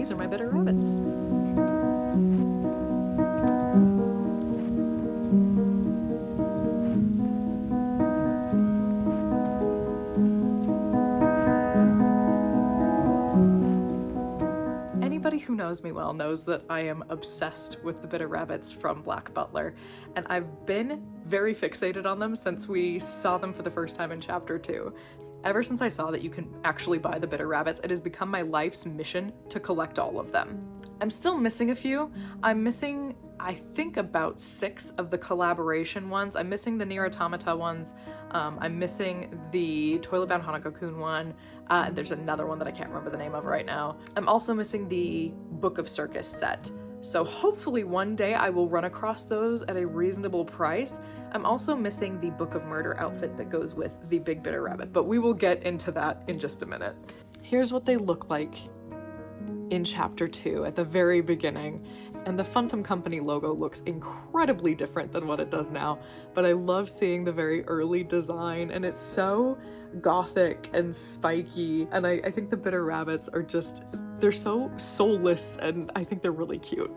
these are my bitter rabbits. Anybody who knows me well knows that I am obsessed with the bitter rabbits from Black Butler, and I've been very fixated on them since we saw them for the first time in chapter 2. Ever since I saw that you can actually buy the bitter rabbits, it has become my life's mission to collect all of them. I'm still missing a few. I'm missing, I think, about 6 of the collaboration ones. I'm missing the Nier Automata ones. I'm missing the Toilet Bound Hanako-kun one. And there's another one that I can't remember the name of right now. I'm also missing the Book of Circus set. So hopefully one day I will run across those at a reasonable price. I'm also missing the Book of Murder outfit that goes with the Big Bitter Rabbit, but we will get into that in just a minute. Here's what they look like in chapter 2 at the very beginning, and the Phantom Company logo looks incredibly different than what it does now, but I love seeing the very early design, and it's so gothic and spiky, and I think the Bitter Rabbits are just, they're so soulless, and I think they're really cute.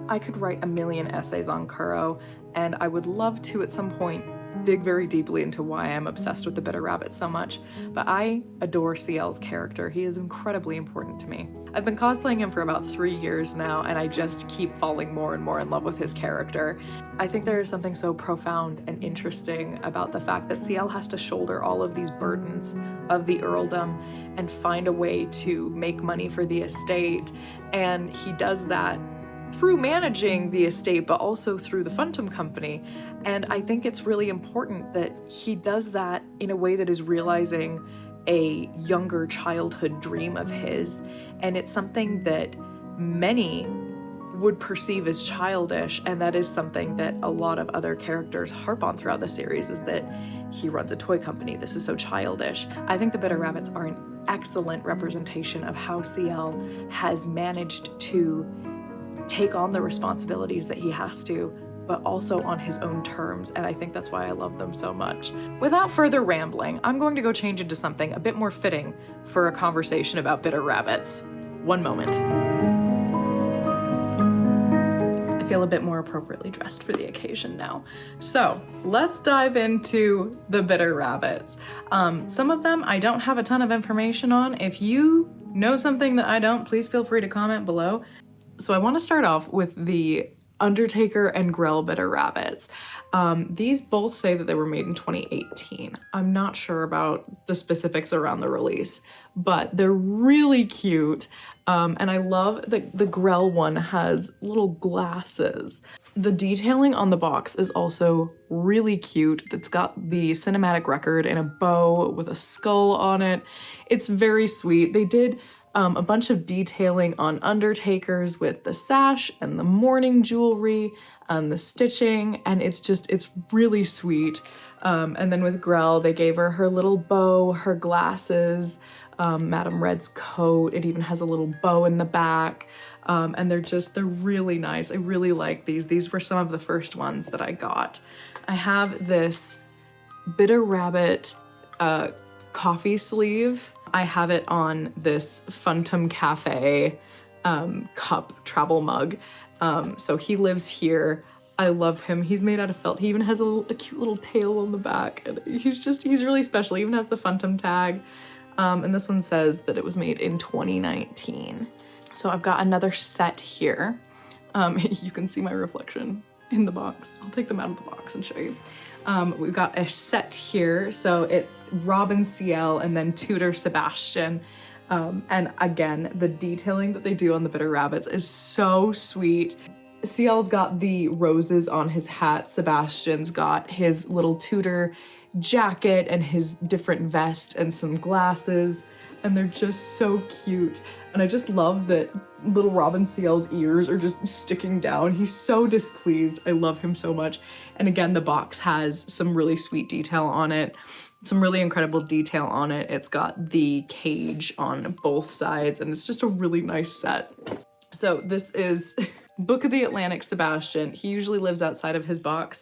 I could write a million essays on Kuro, and I would love to at some point dig very deeply into why I'm obsessed with the Bitter Rabbit so much, but I adore CL's character. He is incredibly important to me. I've been cosplaying him for about 3 years now, and I just keep falling more and more in love with his character. I think there is something so profound and interesting about the fact that CL has to shoulder all of these burdens of the earldom and find a way to make money for the estate, and he does that through managing the estate, but also through the Phantom Company. And I think it's really important that he does that in a way that is realizing a younger childhood dream of his. And it's something that many would perceive as childish, and that is something that a lot of other characters harp on throughout the series, is that he runs a toy company. This is so childish. I think the Bitter Rabbits are an excellent representation of how CL has managed to take on the responsibilities that he has to, but also on his own terms, and I think that's why I love them so much. Without further rambling, I'm going to go change into something a bit more fitting for a conversation about Bitter Rabbits. One moment. I feel a bit more appropriately dressed for the occasion now. So let's dive into the Bitter Rabbits. Some of them I don't have a ton of information on. If you know something that I don't, please feel free to comment below. So I want to start off with the Undertaker and Grell Bitter Rabbits. These both say that they were made in 2018. I'm not sure about the specifics around the release, but they're really cute. And I love that the Grell one has little glasses. The detailing on the box is also really cute. It's got the cinematic record in a bow with a skull on it. It's very sweet. They did a bunch of detailing on Undertakers with the sash and the mourning jewelry and the stitching, and it's really sweet. And then with Grell, they gave her little bow, her glasses, Madame Red's coat. It even has a little bow in the back. And they're really nice. I really like these. These were some of the first ones that I got. I have this Bitter Rabbit coffee sleeve. I have it on this Phantom Cafe cup travel mug. So he lives here. I love him. He's made out of felt. He even has a cute little tail on the back. And he's really special. He even has the Phantom tag. And this one says that it was made in 2019. So I've got another set here. You can see my reflection in the box. I'll take them out of the box and show you. We've got a set here, so it's Robin CL and then Tutor Sebastian. And again, the detailing that they do on the Bitter Rabbits is so sweet. CL's got the roses on his hat, Sebastian's got his little tutor jacket and his different vest and some glasses, and they're just so cute. And I just love that little Robin CL's ears are just sticking down. He's so displeased. I love him so much. And again, the box has some really sweet detail on it, some really incredible detail on it. It's got the cage on both sides, and it's just a really nice set. So this is Book of the Atlantic Sebastian. He usually lives outside of his box.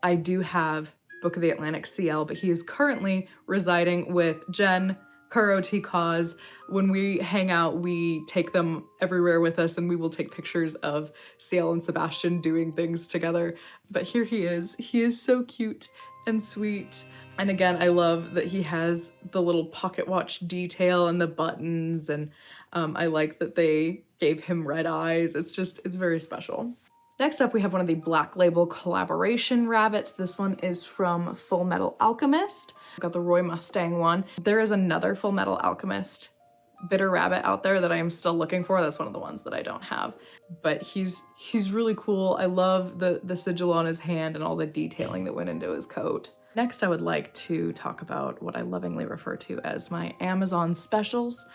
I do have Book of the Atlantic CL, but he is currently residing with Jen, Karoti Cause. When we hang out, we take them everywhere with us, and we will take pictures of Ciel and Sebastian doing things together. But here he is. He is so cute and sweet. And again, I love that he has the little pocket watch detail and the buttons, and I like that they gave him red eyes. It's very special. Next up, we have one of the Black Label collaboration rabbits. This one is from Full Metal Alchemist. I've got the Roy Mustang one. There is another Full Metal Alchemist bitter rabbit out there that I am still looking for. That's one of the ones that I don't have. But he's really cool. I love the sigil on his hand and all the detailing that went into his coat. Next, I would like to talk about what I lovingly refer to as my Amazon specials.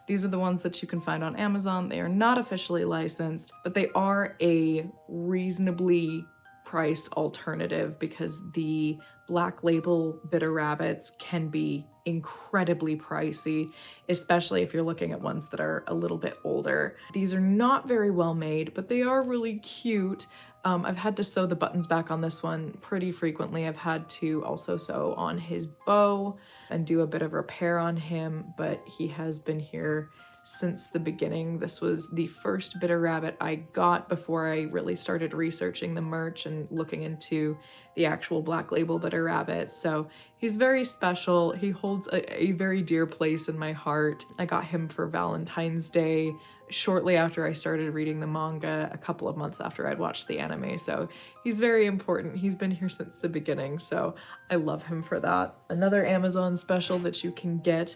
These are the ones that you can find on Amazon. They are not officially licensed, but they are a reasonably priced alternative because the Black Label bitter rabbits can be incredibly pricey, especially if you're looking at ones that are a little bit older. These are not very well made, but they are really cute. I've had to sew the buttons back on this one pretty frequently. I've had to also sew on his bow and do a bit of repair on him, but he has been here since the beginning. This was the first bitter rabbit I got before I really started researching the merch and looking into the actual Black Label bitter rabbit. So he's very special. He holds a very dear place in my heart. I got him for Valentine's Day shortly after I started reading the manga, a couple of months after I'd watched the anime. So he's very important. He's been here since the beginning, so I love him for that. Another Amazon special that you can get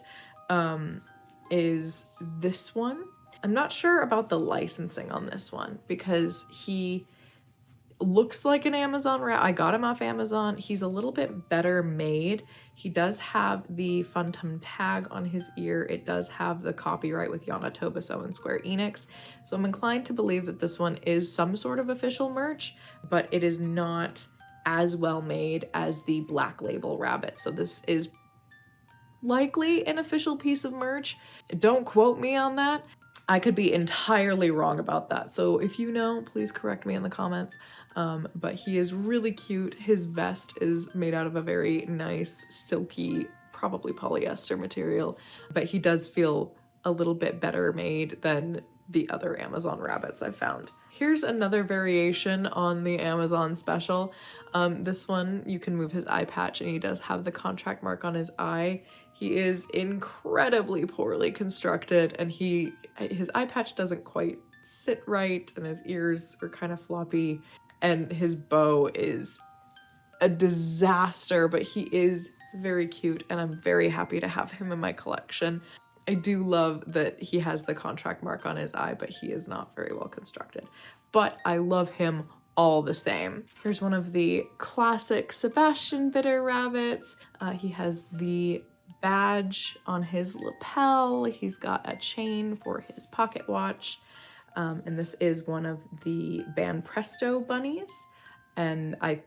is this one. I'm not sure about the licensing on this one because he looks like an Amazon rat. I got him off Amazon. He's a little bit better made. He does have the Phantom tag on his ear. It does have the copyright with Yana Tobaso and Square Enix. So I'm inclined to believe that this one is some sort of official merch, but it is not as well made as the Black Label rabbit. So this is likely an official piece of merch. Don't quote me on that. I could be entirely wrong about that. So if you know, please correct me in the comments. But he is really cute. His vest is made out of a very nice, silky, probably polyester material, but he does feel a little bit better made than the other Amazon rabbits I've found. Here's another variation on the Amazon special. This one, you can move his eye patch and he does have the contract mark on his eye. He is incredibly poorly constructed and his eye patch doesn't quite sit right and his ears are kind of floppy and his bow is a disaster, but he is very cute and I'm very happy to have him in my collection. I do love that he has the contract mark on his eye, but he is not very well constructed. But I love him all the same. Here's one of the classic Sebastian bitter rabbits. He has the badge on his lapel. He's got a chain for his pocket watch. And this is one of the Ban Presto bunnies. And I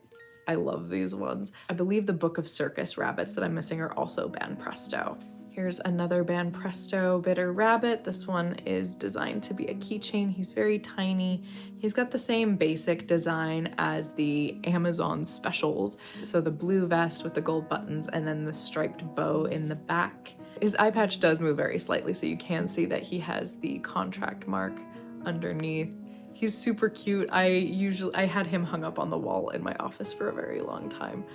love these ones. I believe the Book of Circus rabbits that I'm missing are also Ban Presto. Here's another Ban Presto bitter rabbit. This one is designed to be a keychain. He's very tiny. He's got the same basic design as the Amazon specials. So the blue vest with the gold buttons and then the striped bow in the back. His eye patch does move very slightly, so you can see that he has the contract mark underneath. He's super cute. I had him hung up on the wall in my office for a very long time.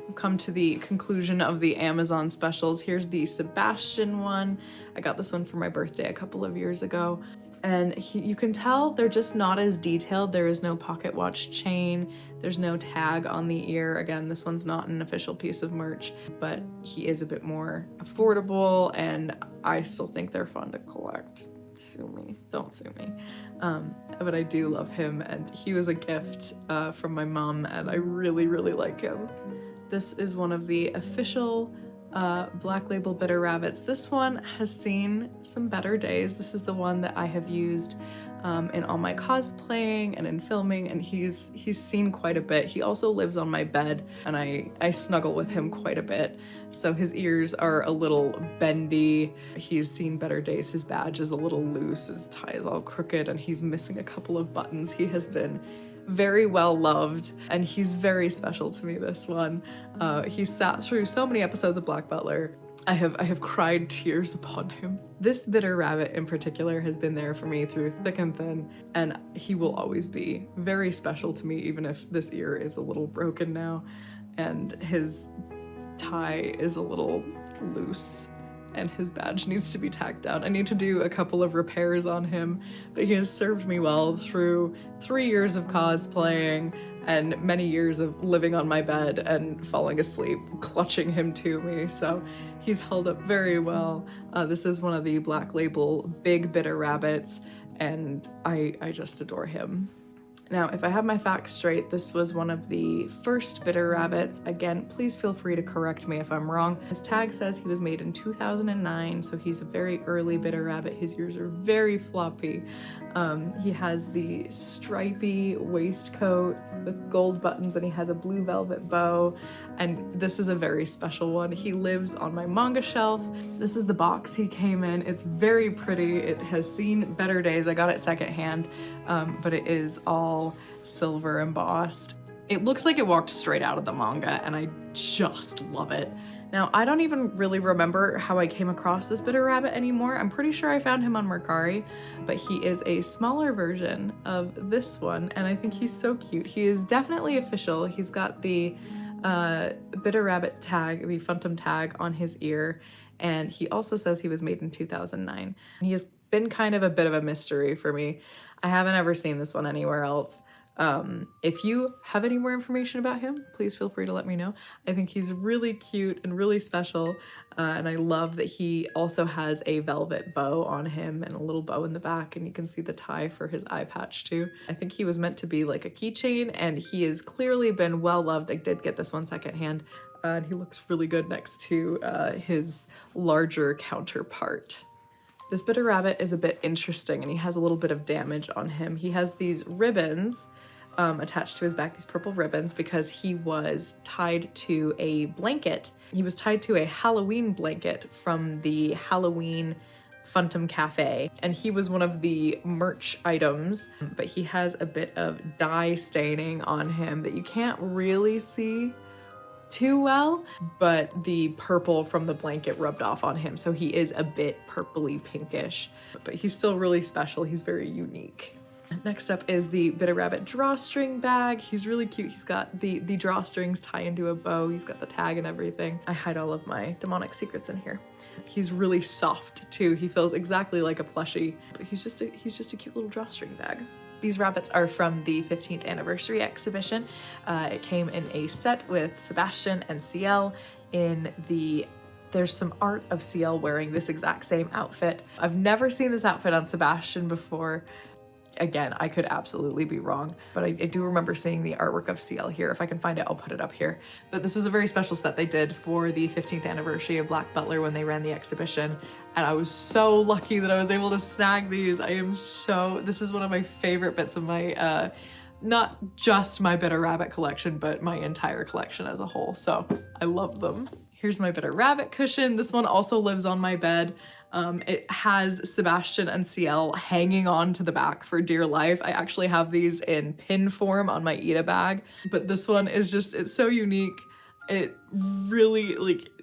We've come to the conclusion of the Amazon specials. Here's the Sebastian one. I got this one for my birthday a couple of years ago. And you can tell they're just not as detailed. There is no pocket watch chain. There's no tag on the ear. Again, this one's not an official piece of merch, but he is a bit more affordable and I still think they're fun to collect. Sue me, don't sue me. But I do love him and he was a gift from my mom and I really, really like him. This is one of the official Black Label bitter rabbits. This one has seen some better days. This is the one that I have used in all my cosplaying and in filming, and he's seen quite a bit. He also lives on my bed and I snuggle with him quite a bit. So his ears are a little bendy. He's seen better days. His badge is a little loose. His tie is all crooked and he's missing a couple of buttons. He has been very well loved and he's very special to me, this one. He sat through so many episodes of Black Butler. I have cried tears upon him. This bitter rabbit in particular has been there for me through thick and thin, and he will always be very special to me, even if this ear is a little broken now and his tie is a little loose and his badge needs to be tacked down. I need to do a couple of repairs on him, but he has served me well through 3 years of cosplaying and many years of living on my bed and falling asleep, clutching him to me, so he's held up very well. This is one of the Black Label Big Bitter Rabbits, and I just adore him. Now, if I have my facts straight, this was one of the first bitter rabbits. Again, please feel free to correct me if I'm wrong. His tag says he was made in 2009, so he's a very early bitter rabbit. His ears are very floppy. He has the stripy waistcoat with gold buttons, and he has a blue velvet bow, and this is a very special one. He lives on my manga shelf. This is the box he came in. It's very pretty. It has seen better days. I got it secondhand, but it is all silver embossed. It looks like it walked straight out of the manga, and I just love it. Now, I don't even really remember how I came across this bitter rabbit anymore. I'm pretty sure I found him on Mercari, but he is a smaller version of this one, and I think he's so cute. He is definitely official. He's got the bitter rabbit tag, the Phantom tag on his ear, and he also says he was made in 2009. He has been kind of a bit of a mystery for me. I haven't ever seen this one anywhere else. If you have any more information about him, please feel free to let me know. I think he's really cute and really special, and I love that he also has a velvet bow on him and a little bow in the back, and you can see the tie for his eye patch too. I think he was meant to be like a keychain, and he has clearly been well loved. I did get this one secondhand, and he looks really good next to his larger counterpart. This bitter rabbit is a bit interesting, and he has a little bit of damage on him. He has these ribbons attached to his back, these purple ribbons, because he was tied to a blanket. He was tied to a Halloween blanket from the Halloween Phantom Cafe, and he was one of the merch items, but he has a bit of dye staining on him that you can't really see too well, but the purple from the blanket rubbed off on him, so he is a bit purpley pinkish, but he's still really special. He's very unique. Next up is the Bitter Rabbit drawstring bag. He's really cute. He's got the drawstrings tie into a bow. He's got the tag and everything. I hide all of my demonic secrets in here. He's really soft too. He feels exactly like a plushie, but he's just a cute little drawstring bag. These rabbits are from the 15th anniversary exhibition. It came in a set with Sebastian and CL there's some art of CL wearing this exact same outfit. I've never seen this outfit on Sebastian before. Again, I could absolutely be wrong, but I do remember seeing the artwork of CL here. If I can find it, I'll put it up here. But this was a very special set they did for the 15th anniversary of Black Butler when they ran the exhibition. And I was so lucky that I was able to snag these. This is one of my favorite bits of my, not just my Bitter Rabbit collection, but my entire collection as a whole. So I love them. Here's my Bitter Rabbit cushion. This one also lives on my bed. It has Sebastian and CL hanging on to the back for dear life. I actually have these in pin form on my Ida bag, but this one is it's so unique. It really,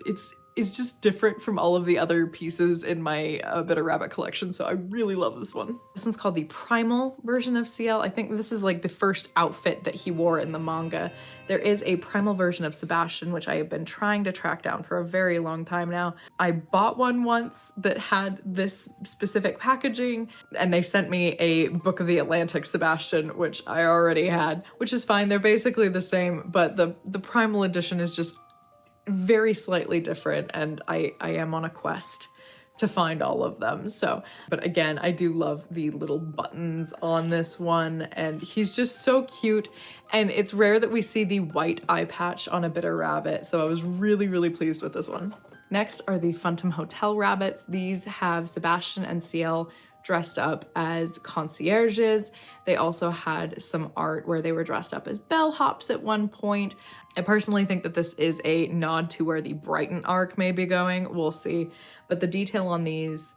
it's just different from all of the other pieces in my Bitter Rabbit collection, so I really love this one. This one's called the Primal version of CL. I think this is like the first outfit that he wore in the manga. There is a Primal version of Sebastian, which I have been trying to track down for a very long time now. I bought one once that had this specific packaging, and they sent me a Book of the Atlantic Sebastian, which I already had, which is fine. They're basically the same, but the Primal edition is just very slightly different, and I am on a quest to find all of them. So, but again, I do love the little buttons on this one, and he's just so cute, and it's rare that we see the white eye patch on a Bitter Rabbit, so I was really, really pleased with this one. Next are the Phantom Hotel Rabbits. These have Sebastian and CL dressed up as concierges. They also had some art where they were dressed up as bellhops at one point. I personally think that this is a nod to where the Brighton arc may be going. We'll see. But the detail on these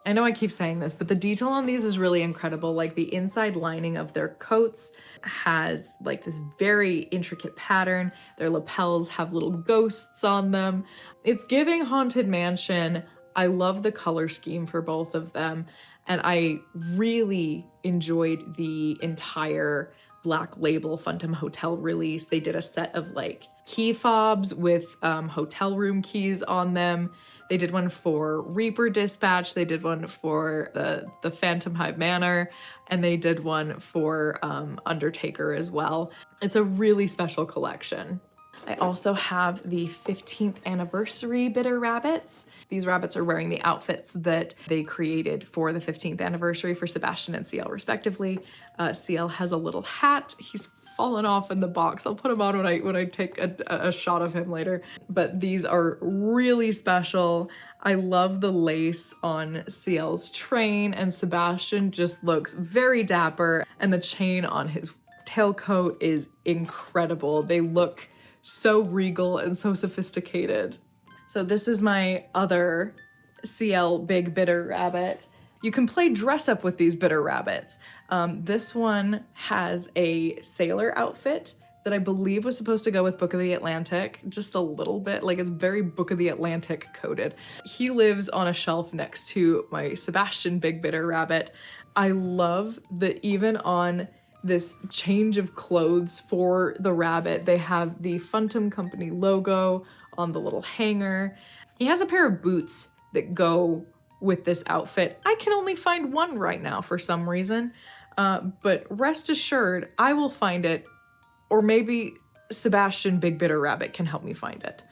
I know I keep saying this, but the detail on these is really incredible. Like the inside lining of their coats has like this very intricate pattern. Their lapels have little ghosts on them. It's giving Haunted Mansion. I love the color scheme for both of them. And I really enjoyed the entire Black Label Phantom Hotel release. They did a set of like key fobs with hotel room keys on them. They did one for Reaper Dispatch, they did one for the Phantom Hive Manor, and they did one for Undertaker as well. It's a really special collection. I also have the 15th anniversary Bitter Rabbits. These rabbits are wearing the outfits that they created for the 15th anniversary for Sebastian and CL respectively. CL has a little hat. He's fallen off in the box. I'll put him on when I take a shot of him later. But these are really special. I love the lace on CL's train, and Sebastian just looks very dapper, and the chain on his tailcoat is incredible. They look so regal and so sophisticated. So this is my other CL Big Bitter Rabbit. You can play dress up with these Bitter Rabbits. This one has a sailor outfit that I believe was supposed to go with Book of the Atlantic, just a little bit, like it's very Book of the Atlantic coded. He lives on a shelf next to my Sebastian Big Bitter Rabbit. I love that even on this change of clothes for the rabbit, they have the Phantom Company logo on the little hanger. He has a pair of boots that go with this outfit. I can only find one right now for some reason, but rest assured, I will find it, or maybe Sebastian Big Bitter Rabbit can help me find it.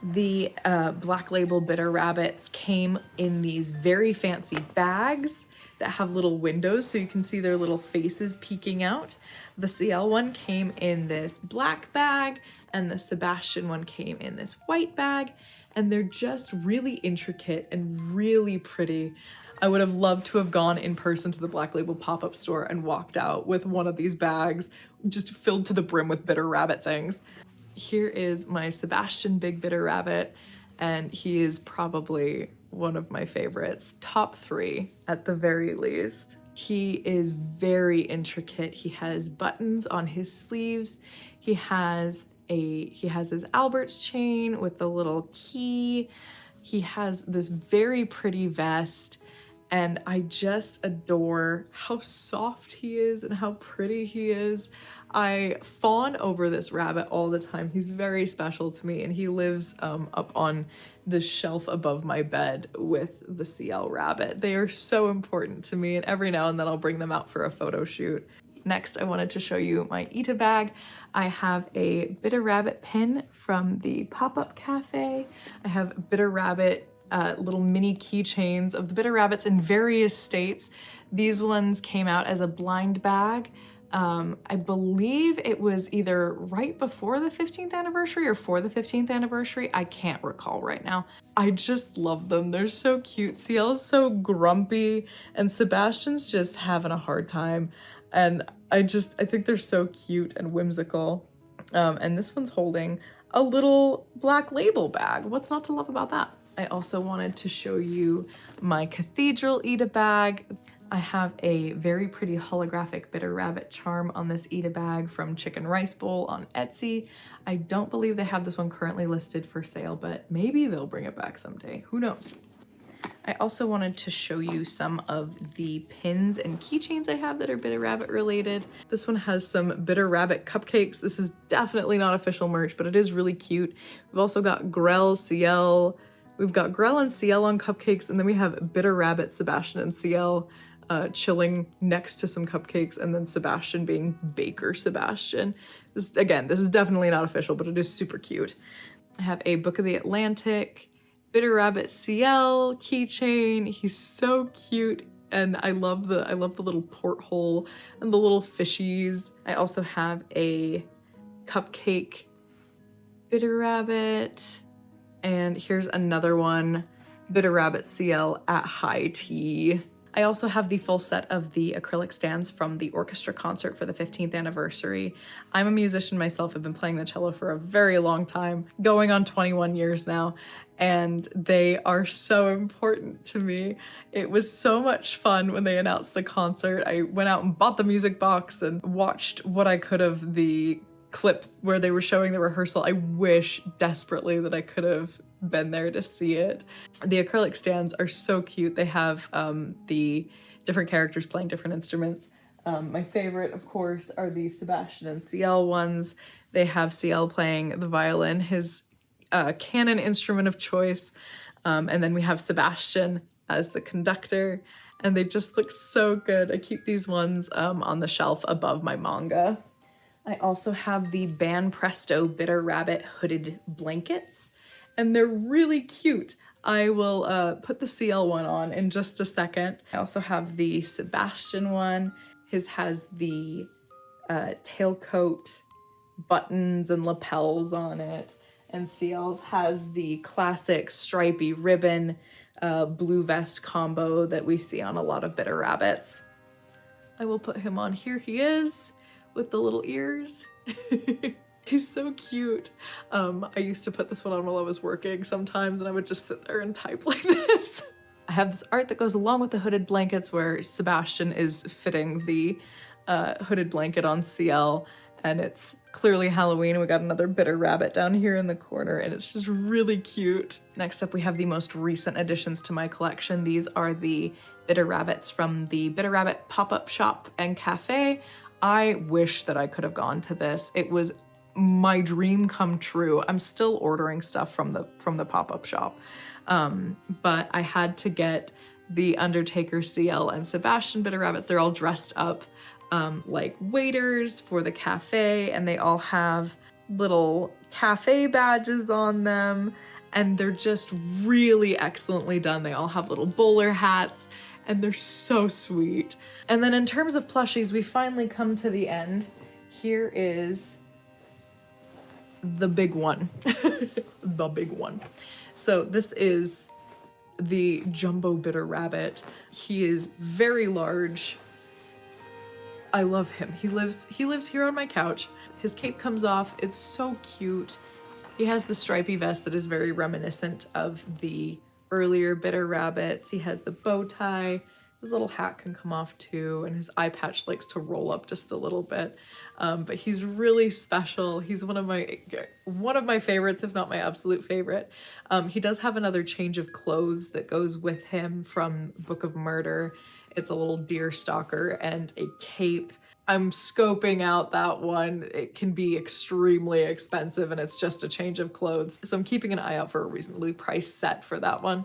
The Black Label Bitter Rabbits came in these very fancy bags that have little windows so you can see their little faces peeking out. The CL one came in this black bag, and the Sebastian one came in this white bag, and they're just really intricate and really pretty. I would have loved to have gone in person to the Black Label pop-up store and walked out with one of these bags just filled to the brim with Bitter Rabbit things. Here is my Sebastian Big Bitter Rabbit, and he is probably one of my favorites, top 3 at the very least. He is very intricate. He has buttons on his sleeves. He has his Albert's chain with the little key. He has this very pretty vest, and I just adore how soft he is and how pretty he is. I fawn over this rabbit all the time. He's very special to me, and he lives up on the shelf above my bed with the CL rabbit. They are so important to me, and every now and then I'll bring them out for a photo shoot. Next, I wanted to show you my Ita bag. I have a Bitter Rabbit pin from the pop-up cafe. I have Bitter Rabbit little mini keychains of the Bitter Rabbits in various states. These ones came out as a blind bag. I believe it was either right before the 15th anniversary or for the 15th anniversary. I can't recall right now. I just love them. They're so cute. CL's so grumpy, and Sebastian's just having a hard time. And I think they're so cute and whimsical. And this one's holding a little Black Label bag. What's not to love about that? I also wanted to show you my Cathedral Ita bag. I have a very pretty holographic Bitter Rabbit charm on this Ita bag from Chicken Rice Bowl on Etsy. I don't believe they have this one currently listed for sale, but maybe they'll bring it back someday. Who knows? I also wanted to show you some of the pins and keychains I have that are Bitter Rabbit related. This one has some Bitter Rabbit cupcakes. This is definitely not official merch, but it is really cute. We've also got Grell, CL. We've got Grell and CL on cupcakes, and then we have Bitter Rabbit, Sebastian, and CL chilling next to some cupcakes, and then Sebastian being Baker Sebastian. This is definitely not official, but it is super cute. I have a Book of the Atlantic, Bitter Rabbit CL keychain. He's so cute, and I love the little porthole and the little fishies. I also have a cupcake Bitter Rabbit, and here's another one, Bitter Rabbit CL at high tea. I also have the full set of the acrylic stands from the orchestra concert for the 15th anniversary. I'm a musician myself. I've been playing the cello for a very long time, going on 21 years now, and they are so important to me. It was so much fun when they announced the concert. I went out and bought the music box and watched what I could of the clip where they were showing the rehearsal. I wish desperately that I could have been there to see it. The acrylic stands are so cute. They have the different characters playing different instruments. My favorite, of course, are the Sebastian and CL ones. They have CL playing the violin, his canon instrument of choice, and then we have Sebastian as the conductor, and they just look so good. I keep these ones on the shelf above my manga. I also have the Ban Presto Bitter Rabbit hooded blankets, and they're really cute. I will put the CL one on in just a second. I also have the Sebastian one. His has the tailcoat buttons and lapels on it, and CL's has the classic stripy ribbon blue vest combo that we see on a lot of Bitter Rabbits. I will put him on. Here he is with the little ears. He's so cute. I used to put this one on while I was working sometimes, and I would just sit there and type like this. I have this art that goes along with the hooded blankets where Sebastian is fitting the hooded blanket on CL, and it's clearly Halloween. We got another Bitter Rabbit down here in the corner, and it's just really cute. Next up, we have the most recent additions to my collection. These are the Bitter Rabbits from the Bitter Rabbit pop-up shop and cafe. I wish that I could have gone to this. It was my dream come true. I'm still ordering stuff from the pop-up shop. But I had to get the Undertaker CL and Sebastian Bitter Rabbits. They're all dressed up like waiters for the cafe, and they all have little cafe badges on them, and they're just really excellently done. They all have little bowler hats, and they're so sweet. And then in terms of plushies, we finally come to the end. Here is the big one. The big one. So this is the Jumbo Bitter Rabbit. He is very large. I love him. He lives here on my couch. His cape comes off. It's so cute. He has the stripy vest that is very reminiscent of the earlier Bitter Rabbits. He has the bow tie. His little hat can come off too, and his eye patch likes to roll up just a little bit. But he's really special. He's one of my favorites, if not my absolute favorite. He does have another change of clothes that goes with him from Book of Murder. It's a little deer stalker and a cape. I'm scoping out that one. It can be extremely expensive, and it's just a change of clothes. So I'm keeping an eye out for a reasonably priced set for that one.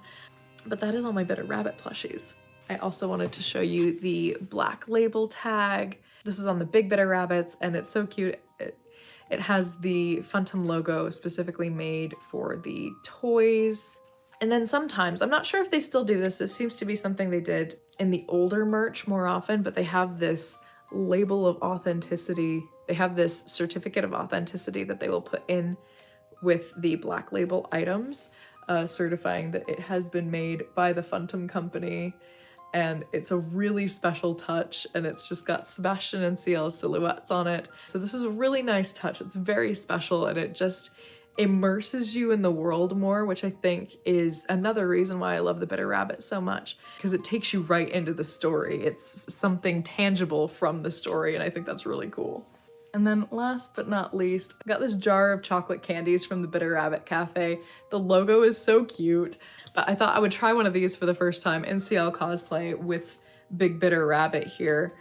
But that is all my Bitter Rabbit plushies. I also wanted to show you the Black Label tag. This is on the Big Bitter Rabbits, and it's so cute. It has the Funtum logo specifically made for the toys. And then sometimes, I'm not sure if they still do this, this seems to be something they did in the older merch more often, but they have this label of authenticity. They have this certificate of authenticity that they will put in with the Black Label items, certifying that it has been made by the Funtum company. And it's a really special touch, and it's just got Sebastian and CL silhouettes on it. So this is a really nice touch. It's very special, and it just immerses you in the world more, which I think is another reason why I love the Bitter Rabbit so much, because it takes you right into the story. It's something tangible from the story, and I think that's really cool. And then last but not least, I got this jar of chocolate candies from the Bitter Rabbit Cafe. The logo is so cute, but I thought I would try one of these for the first time in CL cosplay with Big Bitter Rabbit here.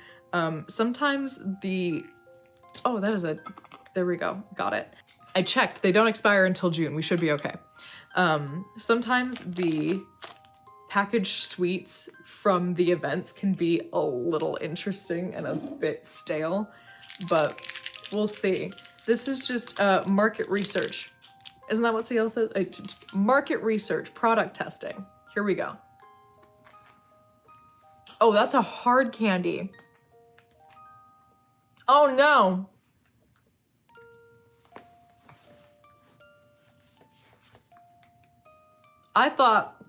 Sometimes oh, there we go, got it. I checked, they don't expire until June, we should be okay. Sometimes the packaged sweets from the events can be a little interesting and a bit stale, but we'll see. This is just market research. Isn't that what CL says? Market research, product testing. Here we go. Oh, that's a hard candy. Oh no. I thought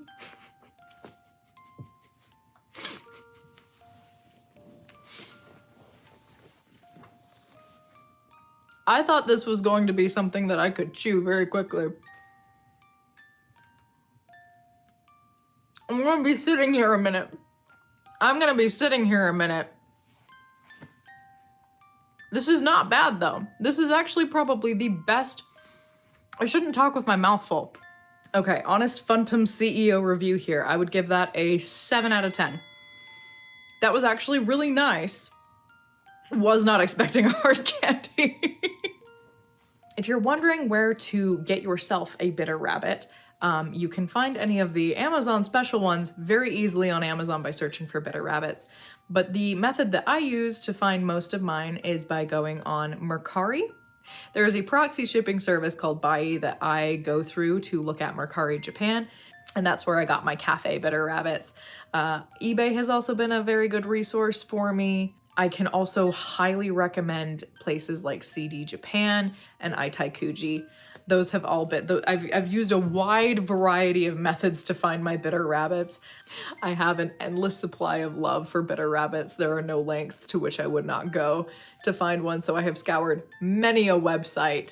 I thought this was going to be something that I could chew very quickly. I'm gonna be sitting here a minute. This is not bad though. This is actually probably the best. I shouldn't talk with my mouth full. Okay, honest Funtum CEO review here. I would give that a 7 out of 10. That was actually really nice. Was not expecting a hard candy. If you're wondering where to get yourself a bitter rabbit, you can find any of the Amazon special ones very easily on Amazon by searching for bitter rabbits. But the method that I use to find most of mine is by going on Mercari. There is a proxy shipping service called Bai that I go through to look at Mercari Japan, and that's where I got my cafe bitter rabbits. eBay has also been a very good resource for me. I can also highly recommend places like CD Japan and Itaikuji. Those have all been, I've used a wide variety of methods to find my bitter rabbits. I have an endless supply of love for bitter rabbits. There are no lengths to which I would not go to find one, so I have scoured many a website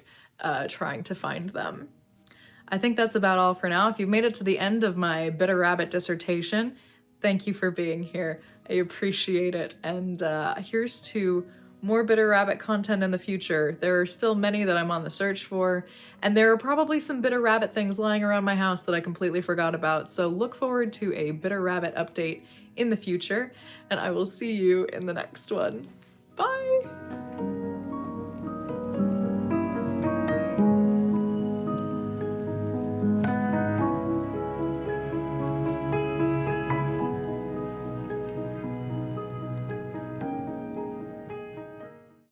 trying to find them. I think that's about all for now. If you've made it to the end of my bitter rabbit dissertation, thank you for being here. I appreciate it, and here's to more bitter rabbit content in the future. There are still many that I'm on the search for, and there are probably some bitter rabbit things lying around my house that I completely forgot about, so look forward to a bitter rabbit update in the future, and I will see you in the next one. Bye!